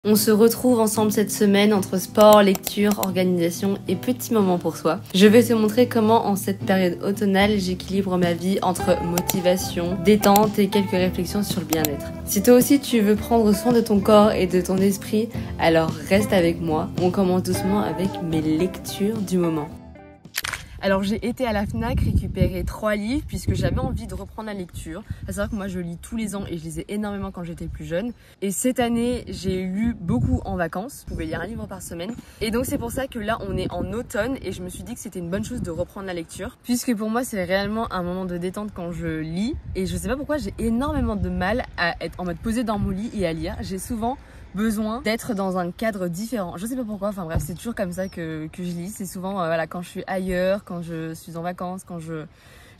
On se retrouve ensemble cette semaine entre sport, lecture, organisation et petits moments pour soi. Je vais te montrer comment en cette période automnale j'équilibre ma vie entre motivation, détente et quelques réflexions sur le bien-être. Si toi aussi tu veux prendre soin de ton corps et de ton esprit, alors reste avec moi. On commence doucement avec mes lectures du moment. Alors j'ai été à la Fnac récupérer 3 livres puisque j'avais envie de reprendre la lecture. À savoir que moi je lis tous les ans et je lisais énormément quand j'étais plus jeune. Et cette année j'ai lu beaucoup en vacances, je pouvais lire un livre par semaine. Et donc c'est pour ça que là on est en automne et je me suis dit que c'était une bonne chose de reprendre la lecture. Puisque pour moi c'est réellement un moment de détente quand je lis. Et je sais pas pourquoi j'ai énormément de mal à être en mode posée dans mon lit et à lire. J'ai souvent besoin d'être dans un cadre différent. Je sais pas pourquoi, enfin bref, c'est toujours comme ça que je lis. C'est souvent voilà, quand je suis ailleurs, quand je suis en vacances, quand je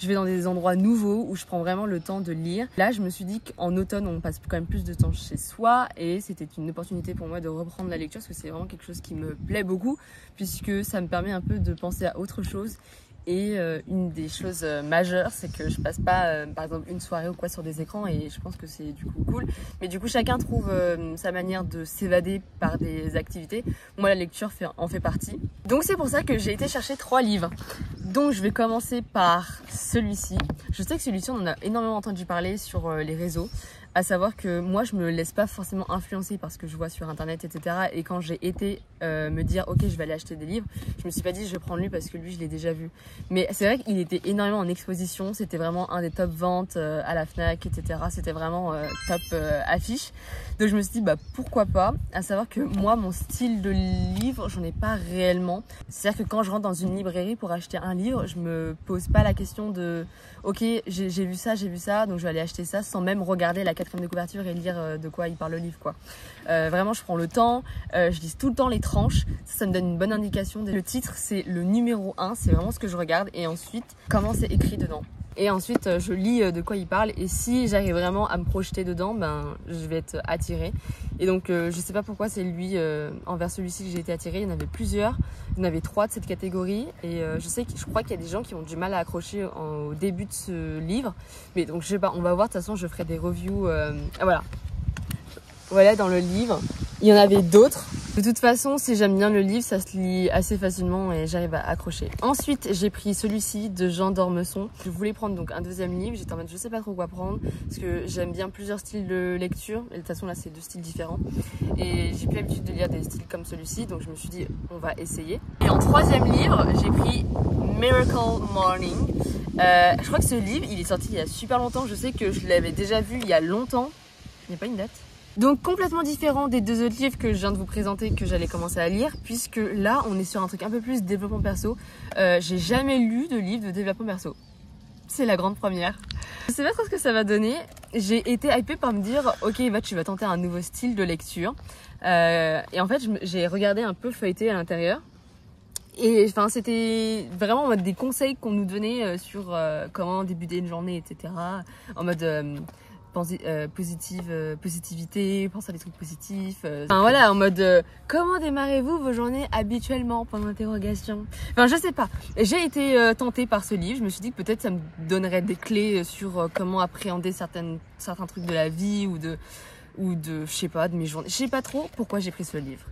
vais dans des endroits nouveaux où je prends vraiment le temps de lire. Là, je me suis dit qu'en automne, on passe quand même plus de temps chez soi et c'était une opportunité pour moi de reprendre la lecture parce que c'est vraiment quelque chose qui me plaît beaucoup puisque ça me permet un peu de penser à autre chose. Et une des choses majeures, c'est que je passe pas par exemple une soirée ou quoi sur des écrans et je pense que c'est du coup cool. Mais du coup chacun trouve sa manière de s'évader par des activités. Moi la lecture en fait partie. Donc c'est pour ça que j'ai été chercher 3 livres. Donc je vais commencer par celui-ci. Je sais que celui-ci on en a énormément entendu parler sur les réseaux. À savoir que moi je me laisse pas forcément influencer par ce que je vois sur internet etc. Et quand j'ai été me dire ok je vais aller acheter des livres, je me suis pas dit je vais prendre lui parce que lui je l'ai déjà vu. Mais c'est vrai qu'il était énormément en exposition, c'était vraiment un des top ventes à la Fnac etc. C'était vraiment top affiche. Donc je me suis dit bah pourquoi pas. À savoir que moi mon style de livre j'en ai pas réellement. C'est-à-dire que quand je rentre dans une librairie pour acheter un livre, je me pose pas la question de ok j'ai vu ça donc je vais aller acheter ça sans même regarder la 4e de couverture et lire de quoi il parle le livre quoi. Vraiment je prends le temps, je lis tout le temps les tranches, ça me donne une bonne indication. Le titre c'est le numéro 1, c'est vraiment ce que je regarde et ensuite comment c'est écrit dedans. Et ensuite je lis de quoi il parle et si j'arrive vraiment à me projeter dedans, ben je vais être attirée. Et donc je sais pas pourquoi c'est lui, envers celui-ci que j'ai été attirée. Il y en avait plusieurs, il y en avait 3 de cette catégorie et je crois qu'il y a des gens qui ont du mal à accrocher au début de ce livre. Mais donc je sais pas, on va voir, de toute façon je ferai des reviews. Voilà dans le livre, il y en avait d'autres. De toute façon, si j'aime bien le livre, ça se lit assez facilement et j'arrive à accrocher. Ensuite, j'ai pris celui-ci de Jean d'Ormesson. Je voulais prendre donc un 2e livre, j'étais en mode je sais pas trop quoi prendre parce que j'aime bien plusieurs styles de lecture. Et de toute façon là, c'est 2 styles différents. Et j'ai plus l'habitude de lire des styles comme celui-ci, donc je me suis dit on va essayer. Et en 3e livre, j'ai pris Miracle Morning. Je crois que ce livre, il est sorti il y a super longtemps. Je sais que je l'avais déjà vu il y a longtemps. Il n'y a pas une date. Donc complètement différent des 2 autres livres que je viens de vous présenter que j'allais commencer à lire puisque là on est sur un truc un peu plus développement perso. J'ai jamais lu de livre de développement perso. C'est la grande première. Je sais pas trop ce que ça va donner. J'ai été hypée par me dire ok bah tu vas tenter un nouveau style de lecture. Et en fait j'ai regardé un peu feuilleté à l'intérieur. Et enfin c'était vraiment en mode des conseils qu'on nous donnait sur comment débuter une journée etc. En mode positivité, pense à des trucs positifs. Enfin voilà, en mode comment démarrez-vous vos journées habituellement pendant l'interrogation. Enfin je sais pas. J'ai été tentée par ce livre. Je me suis dit que peut-être ça me donnerait des clés sur comment appréhender certains trucs de la vie ou de je sais pas, de mes journées. Je sais pas trop pourquoi j'ai pris ce livre.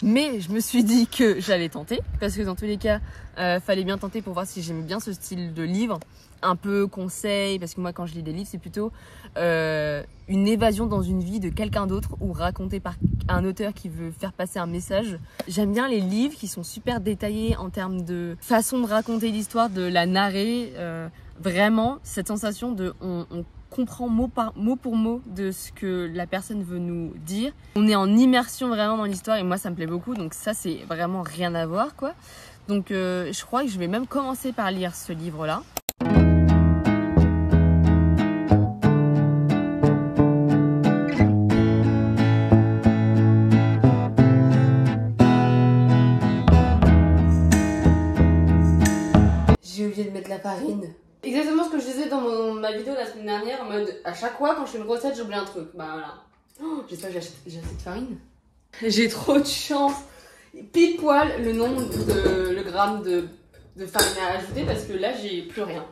Mais je me suis dit que j'allais tenter parce que dans tous les cas, fallait bien tenter pour voir si j'aimais bien ce style de livre. Un peu conseil, parce que moi quand je lis des livres c'est plutôt une évasion dans une vie de quelqu'un d'autre ou raconté par un auteur qui veut faire passer un message. J'aime bien les livres qui sont super détaillés en termes de façon de raconter l'histoire, de la narrer. Vraiment cette sensation de on comprend mot pour mot de ce que la personne veut nous dire. On est en immersion vraiment dans l'histoire et moi ça me plaît beaucoup, donc ça c'est vraiment rien à voir quoi. Donc je crois que je vais même commencer par lire ce livre là. J'ai oublié de mettre la farine. Exactement ce que je disais dans ma vidéo la semaine dernière, en mode à chaque fois quand je fais une recette j'oublie un truc. Bah voilà. Oh, j'espère que j'ai assez de farine. J'ai trop de chance. Pile poil le nombre le gramme de farine à ajouter parce que là j'ai plus rien.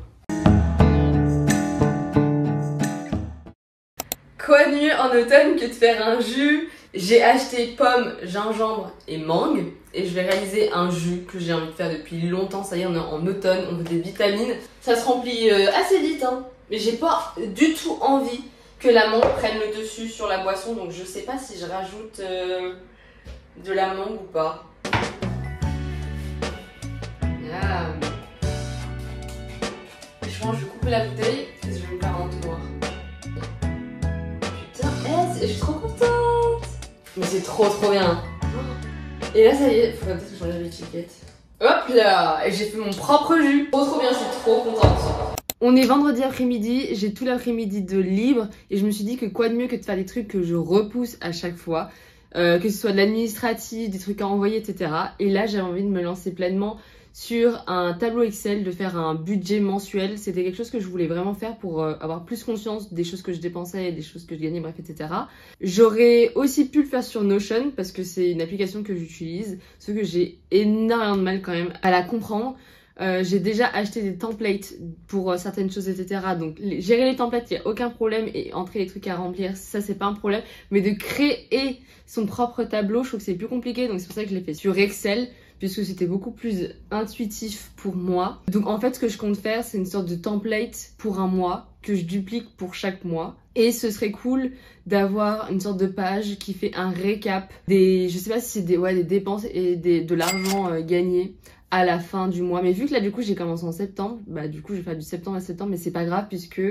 Quoi de mieux en automne que de faire un jus J'ai acheté pommes, gingembre et mangue. Et je vais réaliser un jus que j'ai envie de faire depuis longtemps. Ça y est, on est en automne, on veut des vitamines. Ça se remplit assez vite, hein. Mais j'ai pas du tout envie que la mangue prenne le dessus sur la boisson. Donc je sais pas si je rajoute de la mangue ou pas. Ah. Je pense que je vais couper la bouteille et je vais me faire un tour. Putain, je suis trop contente. Mais c'est trop bien. Et là ça y est, il faudrait peut-être que j'enlève l'étiquette. Hop là, et j'ai fait mon propre jus. Trop bien, je suis trop contente. On est vendredi après-midi, j'ai tout l'après-midi de libre et je me suis dit que quoi de mieux que de faire des trucs que je repousse à chaque fois, que ce soit de l'administratif, des trucs à envoyer, etc. Et là j'avais envie de me lancer pleinement sur un tableau Excel, de faire un budget mensuel. C'était quelque chose que je voulais vraiment faire pour avoir plus conscience des choses que je dépensais et des choses que je gagnais, bref, etc. J'aurais aussi pu le faire sur Notion parce que c'est une application que j'utilise, ce que j'ai énormément de mal quand même à la comprendre. J'ai déjà acheté des templates pour certaines choses, etc. Donc gérer les templates, il n'y a aucun problème, et entrer les trucs à remplir, ça c'est pas un problème. Mais de créer son propre tableau, je trouve que c'est plus compliqué, donc c'est pour ça que je l'ai fait sur Excel, puisque c'était beaucoup plus intuitif pour moi. Donc en fait, ce que je compte faire, c'est une sorte de template pour un mois, que je duplique pour chaque mois. Et ce serait cool d'avoir une sorte de page qui fait un récap des, je sais pas si c'est des dépenses et de l'argent gagné à la fin du mois. Mais vu que là du coup j'ai commencé en septembre, bah du coup je vais faire du septembre à septembre, mais c'est pas grave puisque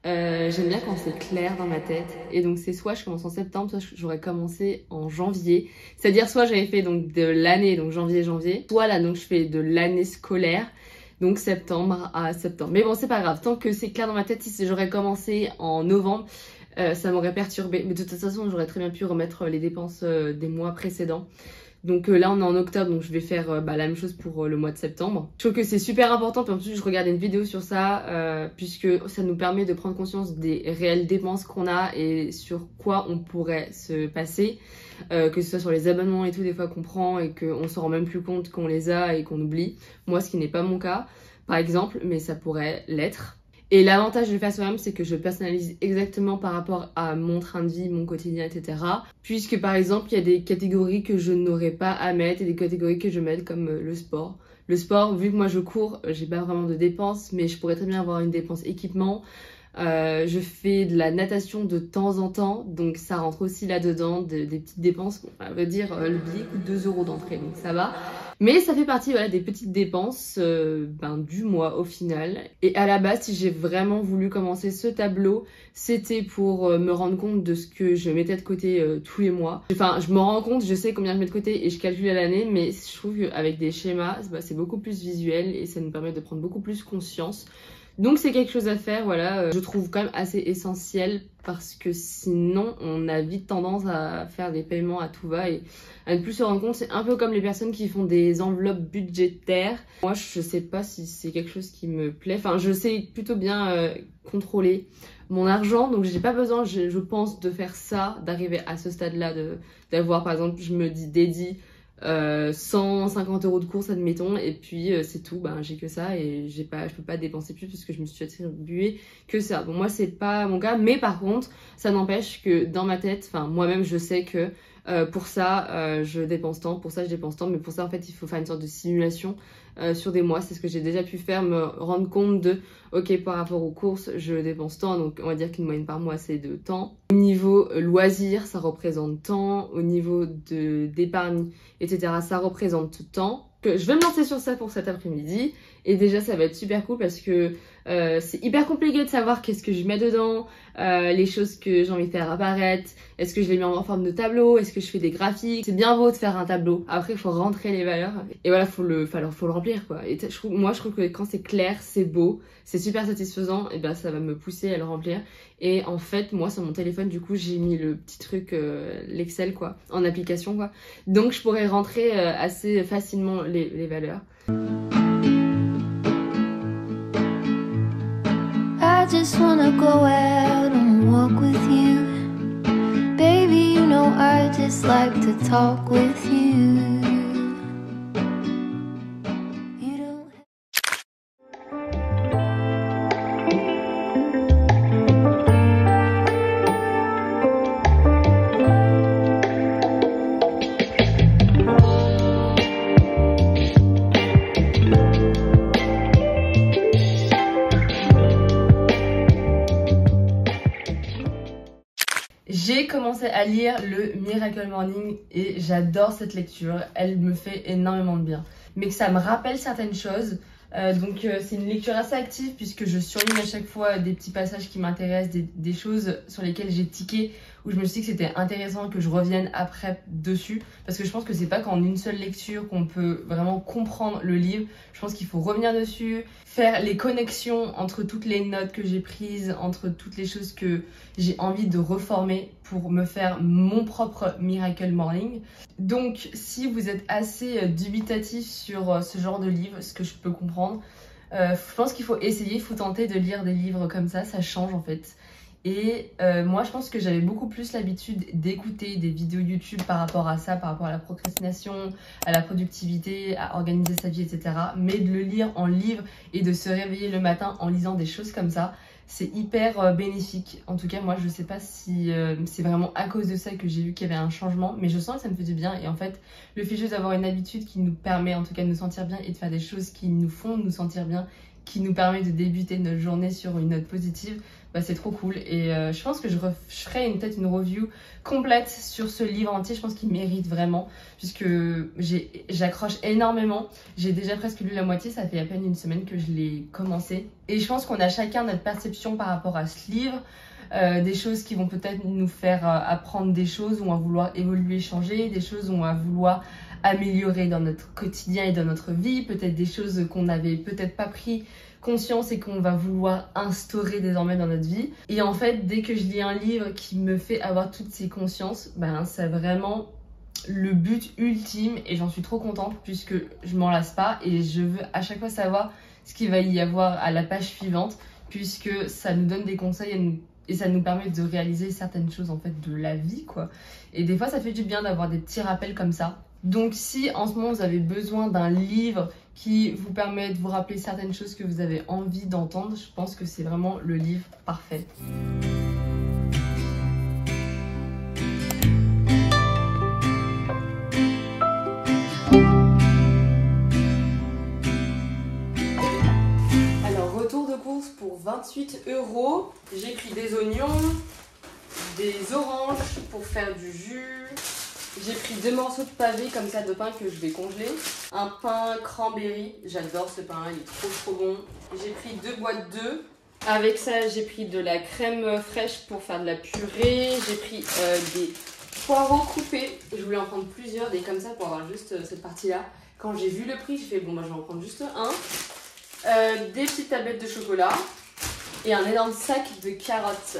j'aime bien quand c'est clair dans ma tête. Et donc c'est soit je commence en septembre, soit j'aurais commencé en janvier. C'est-à-dire soit j'avais fait donc de l'année, donc janvier, soit là donc je fais de l'année scolaire, donc septembre à septembre. Mais bon c'est pas grave, tant que c'est clair dans ma tête. Si j'aurais commencé en novembre, ça m'aurait perturbé. Mais de toute façon j'aurais très bien pu remettre les dépenses des mois précédents. Donc là on est en octobre, donc je vais faire la même chose pour le mois de septembre. Je trouve que c'est super important, puis en plus je regardais une vidéo sur ça, puisque ça nous permet de prendre conscience des réelles dépenses qu'on a et sur quoi on pourrait se passer, que ce soit sur les abonnements et tout, des fois qu'on prend et qu'on se rend même plus compte qu'on les a et qu'on oublie. Moi ce qui n'est pas mon cas par exemple, mais ça pourrait l'être. Et l'avantage de le faire soi-même, c'est que je personnalise exactement par rapport à mon train de vie, mon quotidien, etc. Puisque par exemple, il y a des catégories que je n'aurais pas à mettre et des catégories que je mets comme le sport. Le sport, vu que moi je cours, j'ai pas vraiment de dépenses, mais je pourrais très bien avoir une dépense équipement. Je fais de la natation de temps en temps, donc ça rentre aussi là-dedans, des petites dépenses. Bon, on va dire, le billet coûte 2 € d'entrée, donc ça va. Mais ça fait partie des petites dépenses du mois au final. Et à la base, si j'ai vraiment voulu commencer ce tableau, c'était pour me rendre compte de ce que je mettais de côté tous les mois. Enfin, je me rends compte, je sais combien je mets de côté et je calcule à l'année, mais je trouve qu'avec des schémas, c'est beaucoup plus visuel et ça nous permet de prendre beaucoup plus conscience. Donc c'est quelque chose à faire, voilà, je trouve quand même assez essentiel parce que sinon on a vite tendance à faire des paiements à tout va et à ne plus se rendre compte. C'est un peu comme les personnes qui font des enveloppes budgétaires. Moi je sais pas si c'est quelque chose qui me plaît, enfin je sais plutôt bien contrôler mon argent, donc j'ai pas besoin, je pense, de faire ça, d'arriver à ce stade-là, d'avoir par exemple, je me dis dédie 150 € de course admettons, et puis c'est tout, j'ai que ça et je peux pas dépenser plus parce que je me suis attribué que ça. Bon moi c'est pas mon cas, mais par contre ça n'empêche que dans ma tête, enfin moi-même je sais que pour ça je dépense tant, pour ça je dépense tant, mais pour ça en fait il faut faire une sorte de simulation sur des mois. C'est ce que j'ai déjà pu faire, me rendre compte de ok, par rapport aux courses je dépense tant, donc on va dire qu'une moyenne par mois c'est de tant. Au niveau loisirs ça représente tant, au niveau d'épargne etc. ça représente tant. Je vais me lancer sur ça pour cet après-midi et déjà ça va être super cool parce que c'est hyper compliqué de savoir qu'est-ce que je mets dedans, les choses que j'ai envie de faire apparaître, est-ce que je les mets en forme de tableau, est-ce que je fais des graphiques. C'est bien beau de faire un tableau, après il faut rentrer les valeurs et voilà, faut le remplir quoi. Et moi je trouve que quand c'est clair, c'est beau, c'est super satisfaisant, et ça va me pousser à le remplir. Et en fait moi sur mon téléphone du coup j'ai mis le petit truc, l'Excel quoi, en application quoi, donc je pourrais rentrer assez facilement les valeurs. I just wanna go out and walk with you. Baby, you know I just like to talk with you. commencé à lire le Miracle Morning et j'adore cette lecture, elle me fait énormément de bien. Mais que ça me rappelle certaines choses. Donc c'est une lecture assez active puisque je surligne à chaque fois des petits passages qui m'intéressent, des choses sur lesquelles j'ai tiqué, où je me suis dit que c'était intéressant que je revienne après dessus, parce que je pense que c'est pas qu'en une seule lecture qu'on peut vraiment comprendre le livre. Je pense qu'il faut revenir dessus, faire les connexions entre toutes les notes que j'ai prises, entre toutes les choses que j'ai envie de reformer pour me faire mon propre Miracle Morning. Donc si vous êtes assez dubitatif sur ce genre de livre, ce que je peux comprendre, je pense qu'il faut essayer, il faut tenter de lire des livres comme ça change en fait. Et moi je pense que j'avais beaucoup plus l'habitude d'écouter des vidéos YouTube par rapport à ça, par rapport à la procrastination, à la productivité, à organiser sa vie, etc. Mais de le lire en livre et de se réveiller le matin en lisant des choses comme ça, c'est hyper bénéfique. En tout cas moi je sais pas si c'est vraiment à cause de ça que j'ai vu qu'il y avait un changement, mais je sens que ça me fait du bien. Et en fait le fait juste d'avoir une habitude qui nous permet en tout cas de nous sentir bien et de faire des choses qui nous font nous sentir bien, qui nous permet de débuter notre journée sur une note positive, bah c'est trop cool. Et je pense que je ferai peut-être une review complète sur ce livre entier. Je pense qu'il mérite vraiment, puisque j'accroche énormément. J'ai déjà presque lu la moitié, ça fait à peine une semaine que je l'ai commencé. Et je pense qu'on a chacun notre perception par rapport à ce livre. Des choses qui vont peut-être nous faire apprendre des choses, où on va vouloir évoluer, changer, des choses où on va vouloir améliorer dans notre quotidien et dans notre vie, peut-être des choses qu'on n'avait peut-être pas pris conscience et qu'on va vouloir instaurer désormais dans notre vie. Et en fait, dès que je lis un livre qui me fait avoir toutes ces consciences, ben c'est vraiment le but ultime et j'en suis trop contente puisque je m'en lasse pas et je veux à chaque fois savoir ce qu'il va y avoir à la page suivante, puisque ça nous donne des conseils et ça nous permet de réaliser certaines choses en fait de la vie quoi. Et des fois ça fait du bien d'avoir des petits rappels comme ça. Donc si en ce moment vous avez besoin d'un livre qui vous permet de vous rappeler certaines choses que vous avez envie d'entendre, je pense que c'est vraiment le livre parfait. Alors retour de course pour 28 €. J'ai pris des oignons, des oranges pour faire du jus. J'ai pris 2 morceaux de pavé comme ça de pain que je vais congeler. Un pain cranberry, j'adore ce pain, il est trop bon. J'ai pris 2 boîtes d'œufs. Avec ça, j'ai pris de la crème fraîche pour faire de la purée. J'ai pris des poireaux coupés. Je voulais en prendre plusieurs, des comme ça pour avoir juste cette partie-là. Quand j'ai vu le prix, j'ai fait bon bah je vais en prendre juste un. Des petites tablettes de chocolat et un énorme sac de carottes.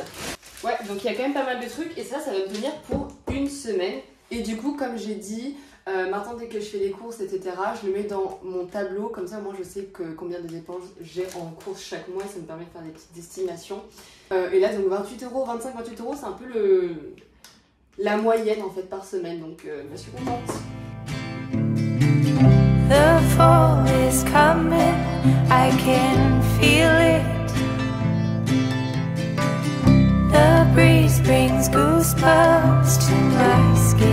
Ouais, donc il y a quand même pas mal de trucs et ça va me tenir pour une semaine. Et du coup, comme j'ai dit, maintenant dès que je fais les courses, etc., je le mets dans mon tableau. Comme ça, moi, je sais combien de dépenses j'ai en courses chaque mois et ça me permet de faire des petites estimations. Et là, donc 28 €, 25-28 €, c'est un peu la moyenne en fait par semaine. Donc, je suis contente. The fall is coming, I can feel it. The breeze brings goosebumps to my skin.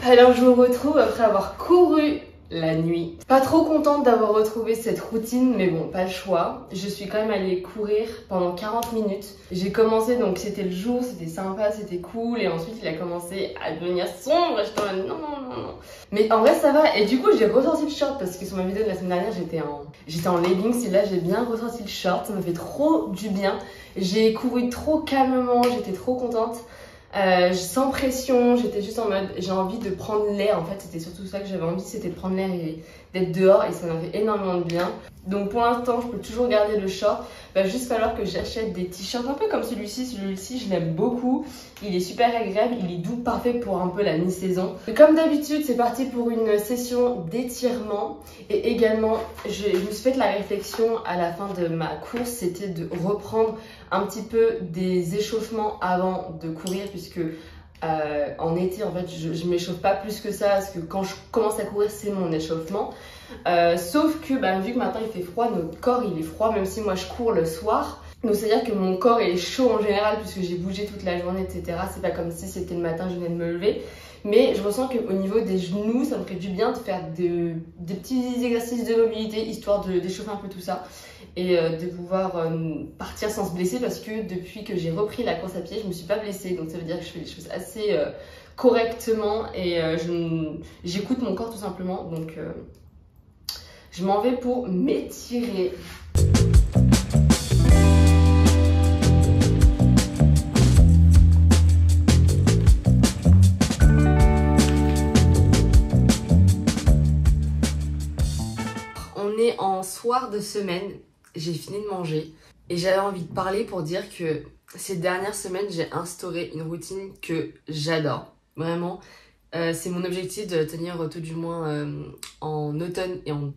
Alors je vous retrouve après avoir couru la nuit. Pas trop contente d'avoir retrouvé cette routine, mais bon, pas le choix. Je suis quand même allée courir pendant 40 minutes. J'ai commencé, donc c'était le jour, c'était sympa, c'était cool. Et ensuite, il a commencé à devenir sombre. Et j'étais en mode non. Mais en vrai, ça va. Et du coup, j'ai ressorti le short parce que sur ma vidéo de la semaine dernière, j'étais en leggings. Et là, j'ai bien ressorti le short. Ça me fait trop du bien. J'ai couru trop calmement. J'étais trop contente. Sans pression, j'étais juste en mode j'ai envie de prendre l'air. En fait c'était surtout ça que j'avais envie, c'était de prendre l'air et d'être dehors, et ça m'a fait énormément de bien. Donc pour l'instant je peux toujours garder le short. Va juste falloir que j'achète des t-shirts un peu comme celui-ci je l'aime beaucoup, il est super agréable, il est doux, parfait pour un peu la mi-saison. Comme d'habitude c'est parti pour une session d'étirement. Et également je me suis fait la réflexion à la fin de ma course, c'était de reprendre un petit peu des échauffements avant de courir, puisque en été en fait je m'échauffe pas plus que ça, parce que quand je commence à courir c'est mon échauffement. Sauf que vu que maintenant il fait froid, notre corps il est froid, même si moi je cours le soir. Donc c'est à dire que mon corps est chaud en général puisque j'ai bougé toute la journée, etc. C'est pas comme si c'était le matin, je venais de me lever. Mais je ressens qu'au niveau des genoux, ça me ferait du bien de faire des petits exercices de mobilité, histoire d'échauffer un peu tout ça. et de pouvoir partir sans se blesser, parce que depuis que j'ai repris la course à pied, je me suis pas blessée, donc ça veut dire que je fais les choses assez correctement et j'écoute mon corps tout simplement. Donc je m'en vais pour m'étirer. On est en soir de semaine, j'ai fini de manger et j'avais envie de parler pour dire que ces dernières semaines j'ai instauré une routine que j'adore. Vraiment, c'est mon objectif de tenir tout du moins en automne et en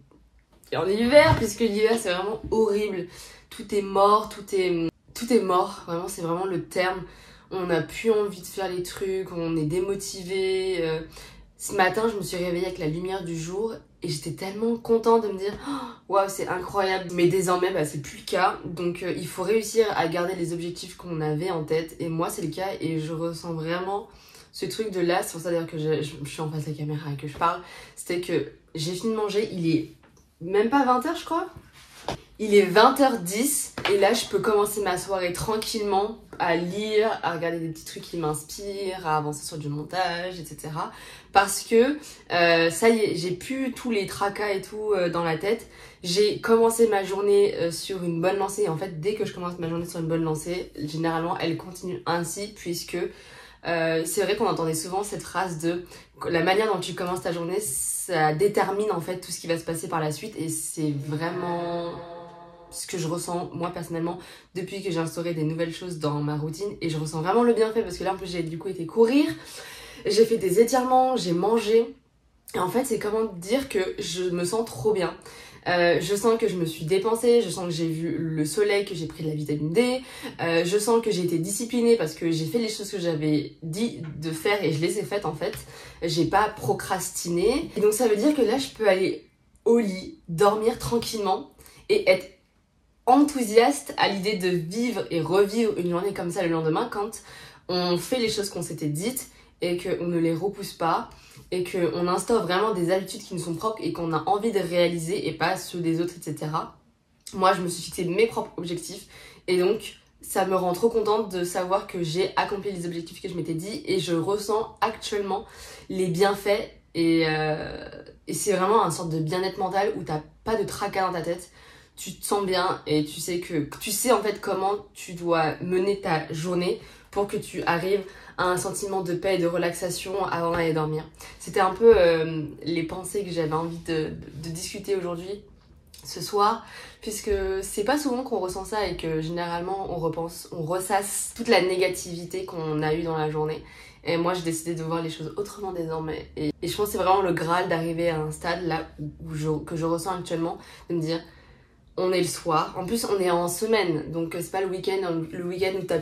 hiver, puisque l'hiver c'est vraiment horrible. Tout est mort, tout est mort, vraiment c'est vraiment le terme. On n'a plus envie de faire les trucs, on est démotivé. Ce matin je me suis réveillée avec la lumière du jour et j'étais tellement contente de me dire waouh, c'est incroyable. Mais désormais c'est plus le cas, donc il faut réussir à garder les objectifs qu'on avait en tête, et moi c'est le cas et je ressens vraiment ce truc de là. C'est pour ça d'ailleurs que je suis en face de la caméra et que je parle. C'était que j'ai fini de manger, il est même pas 20h je crois. Il est 20h10 et là je peux commencer ma soirée tranquillement à lire, à regarder des petits trucs qui m'inspirent, à avancer sur du montage, etc. Parce que ça y est, j'ai plus tous les tracas et tout dans la tête. J'ai commencé ma journée sur une bonne lancée, et en fait dès que je commence ma journée sur une bonne lancée, généralement elle continue ainsi, puisque c'est vrai qu'on entendait souvent cette phrase de la manière dont tu commences ta journée, ça détermine en fait tout ce qui va se passer par la suite, et c'est vraiment ce que je ressens moi personnellement depuis que j'ai instauré des nouvelles choses dans ma routine, et je ressens vraiment le bienfait parce que là en plus j'ai du coup été courir, j'ai fait des étirements, j'ai mangé, et en fait c'est comment dire que je me sens trop bien. Je sens que je me suis dépensée, je sens que j'ai vu le soleil, que j'ai pris de la vitamine D, je sens que j'ai été disciplinée parce que j'ai fait les choses que j'avais dit de faire et je les ai faites en fait. J'ai pas procrastiné. Et donc ça veut dire que là je peux aller au lit, dormir tranquillement et être enthousiaste à l'idée de vivre et revivre une journée comme ça le lendemain, quand on fait les choses qu'on s'était dites et qu'on ne les repousse pas, et qu'on instaure vraiment des habitudes qui nous sont propres et qu'on a envie de réaliser et pas ceux des autres, etc. Moi, je me suis fixé mes propres objectifs et donc ça me rend trop contente de savoir que j'ai accompli les objectifs que je m'étais dit, et je ressens actuellement les bienfaits et c'est vraiment une sorte de bien-être mental où t'as pas de tracas dans ta tête. Tu te sens bien et tu sais en fait comment tu dois mener ta journée pour que tu arrives à un sentiment de paix et de relaxation avant d'aller dormir. C'était un peu les pensées que j'avais envie de discuter aujourd'hui, ce soir, puisque c'est pas souvent qu'on ressent ça et que généralement on ressasse toute la négativité qu'on a eue dans la journée. Et moi j'ai décidé de voir les choses autrement désormais. Et je pense que c'est vraiment le Graal d'arriver à un stade là que je ressens actuellement, de me dire on est le soir, en plus on est en semaine, donc c'est pas le week-end où t'as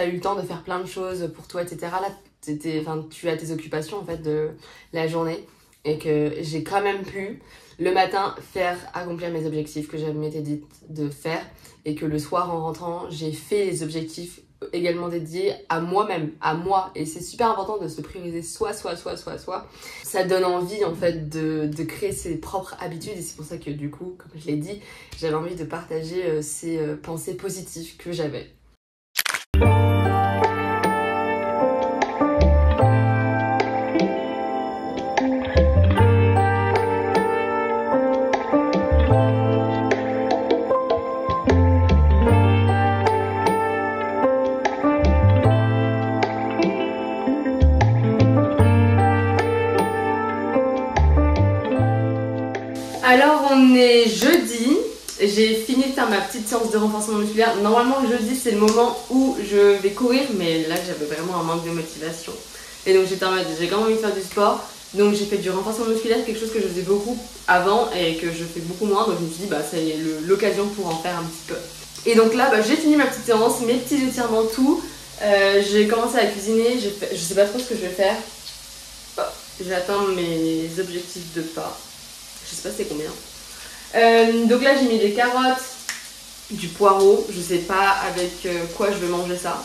eu le temps de faire plein de choses pour toi, etc. Là tu as tes occupations en fait de la journée, et que j'ai quand même pu le matin accomplir mes objectifs que j'avais m'étais dit de faire, et que le soir en rentrant j'ai fait les objectifs également dédiés à moi-même, à moi, et c'est super important de se prioriser soi. Ça donne envie en fait de créer ses propres habitudes, et c'est pour ça que du coup, comme je l'ai dit, j'avais envie de partager ces pensées positives que j'avais. Alors on est jeudi, j'ai fini de faire ma petite séance de renforcement musculaire. Normalement le jeudi c'est le moment où je vais courir, mais là j'avais vraiment un manque de motivation. Et donc j'étais en mode, j'ai quand même envie de faire du sport, donc j'ai fait du renforcement musculaire, quelque chose que je faisais beaucoup avant et que je fais beaucoup moins. Donc je me suis dit c'est l'occasion pour en faire un petit peu. Et donc là j'ai fini ma petite séance, mes petits étirements, tout. J'ai commencé à cuisiner, je sais pas trop ce que je vais faire. J'ai atteint mes objectifs de pas. Je sais pas c'est combien. Donc là j'ai mis des carottes, du poireau, je sais pas avec quoi je vais manger ça.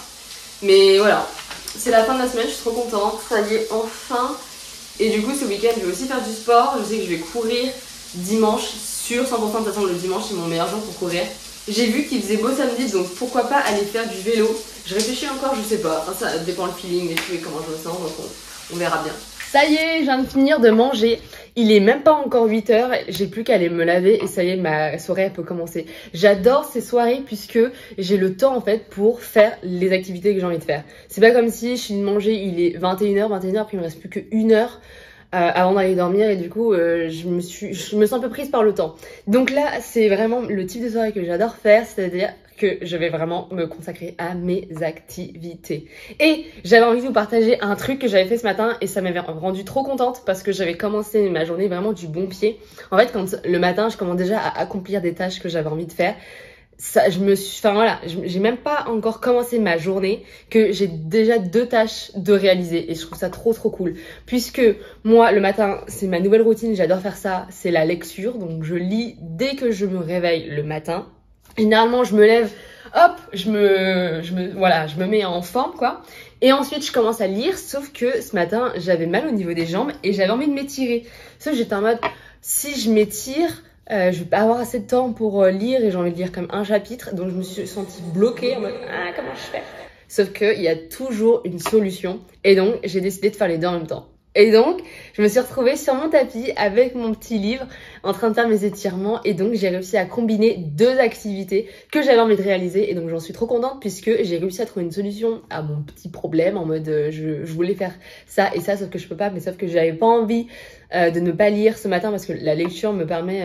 Mais voilà, c'est la fin de la semaine, je suis trop contente, ça y est enfin. Et du coup ce week-end je vais aussi faire du sport, je sais que je vais courir dimanche sur 100%, de toute façon le dimanche c'est mon meilleur jour pour courir. J'ai vu qu'il faisait beau samedi, donc pourquoi pas aller faire du vélo. Je réfléchis encore, je sais pas. Enfin, ça dépend le feeling et tout et comment je me sens, donc on verra bien. Ça y est, je viens de finir de manger. Il est même pas encore 8h, j'ai plus qu'à aller me laver et ça y est, ma soirée elle peut commencer. J'adore ces soirées puisque j'ai le temps en fait pour faire les activités que j'ai envie de faire. C'est pas comme si je suis de manger, il est 21h, après il me reste plus que 1h. Avant d'aller dormir et du coup je me sens un peu prise par le temps. Donc là c'est vraiment le type de soirée que j'adore faire, c'est-à-dire que je vais vraiment me consacrer à mes activités. Et j'avais envie de vous partager un truc que j'avais fait ce matin et ça m'avait rendu trop contente parce que j'avais commencé ma journée vraiment du bon pied. En fait quand le matin je commence déjà à accomplir des tâches que j'avais envie de faire, ça, j'ai même pas encore commencé ma journée que j'ai déjà 2 tâches de réaliser et je trouve ça trop cool. Puisque moi, le matin, c'est ma nouvelle routine, j'adore faire ça, c'est la lecture. Donc je lis dès que je me réveille le matin. Généralement, je me lève, hop, je me mets en forme quoi. Et ensuite, je commence à lire, sauf que ce matin, j'avais mal au niveau des jambes et j'avais envie de m'étirer. Sauf que j'étais en mode, si je m'étire, je vais pas avoir assez de temps pour lire et j'ai envie de lire comme un chapitre, donc je me suis sentie bloquée en mode comment je fais? Sauf qu'il y a toujours une solution et donc j'ai décidé de faire les deux en même temps. Et donc je me suis retrouvée sur mon tapis avec mon petit livre en train de faire mes étirements et donc j'ai réussi à combiner 2 activités que j'avais envie de réaliser et donc j'en suis trop contente puisque j'ai réussi à trouver une solution à mon petit problème en mode je voulais faire ça et ça sauf que je peux pas, mais sauf que j'avais pas envie de ne pas lire ce matin parce que la lecture me permet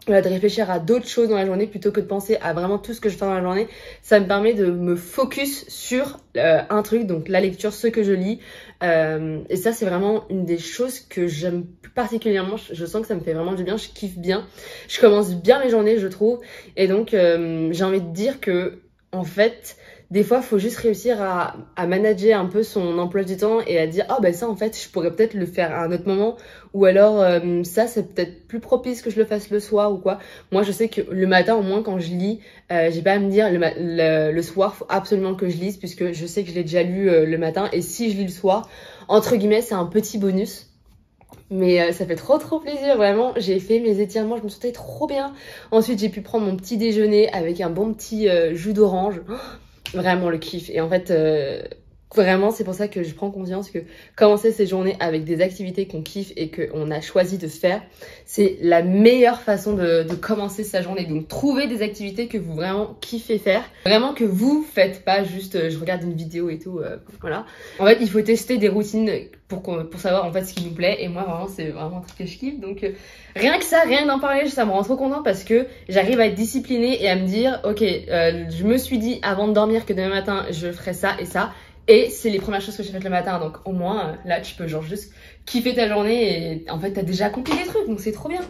de réfléchir à d'autres choses dans la journée plutôt que de penser à vraiment tout ce que je fais dans la journée. Ça me permet de me focus sur un truc, donc la lecture, ce que je lis. Et ça, c'est vraiment une des choses que j'aime plus particulièrement. Je sens que ça me fait vraiment du bien, je kiffe bien. Je commence bien mes journées, je trouve. Et donc, j'ai envie de dire que, en fait, des fois, il faut juste réussir à manager un peu son emploi du temps et à dire « Ah ben ça, en fait, je pourrais peut-être le faire à un autre moment. » Ou alors, ça, c'est peut-être plus propice que je le fasse le soir ou quoi. Moi, je sais que le matin, au moins, quand je lis, j'ai pas à me dire le soir, faut absolument que je lise puisque je sais que je l'ai déjà lu le matin. Et si je lis le soir, entre guillemets, c'est un petit bonus. Mais ça fait trop plaisir, vraiment. J'ai fait mes étirements, je me sentais trop bien. Ensuite, j'ai pu prendre mon petit déjeuner avec un bon petit jus d'orange. Vraiment le kiff. Et en fait, vraiment, c'est pour ça que je prends conscience que commencer ces journées avec des activités qu'on kiffe et qu'on a choisi de faire, c'est la meilleure façon de commencer sa journée. Donc, trouvez des activités que vous vraiment kiffez faire. Vraiment que vous faites pas juste je regarde une vidéo et tout, voilà. En fait, il faut tester des routines pour savoir en fait ce qui nous plaît. Et moi, vraiment, c'est vraiment un truc que je kiffe. Donc, rien que ça, rien d'en parler, ça me rend trop contente parce que j'arrive à être disciplinée et à me dire, ok, je me suis dit avant de dormir que demain matin, je ferai ça et ça. Et c'est les premières choses que j'ai faites le matin, donc au moins là tu peux genre juste kiffer ta journée et en fait t'as déjà accompli des trucs, donc c'est trop bien.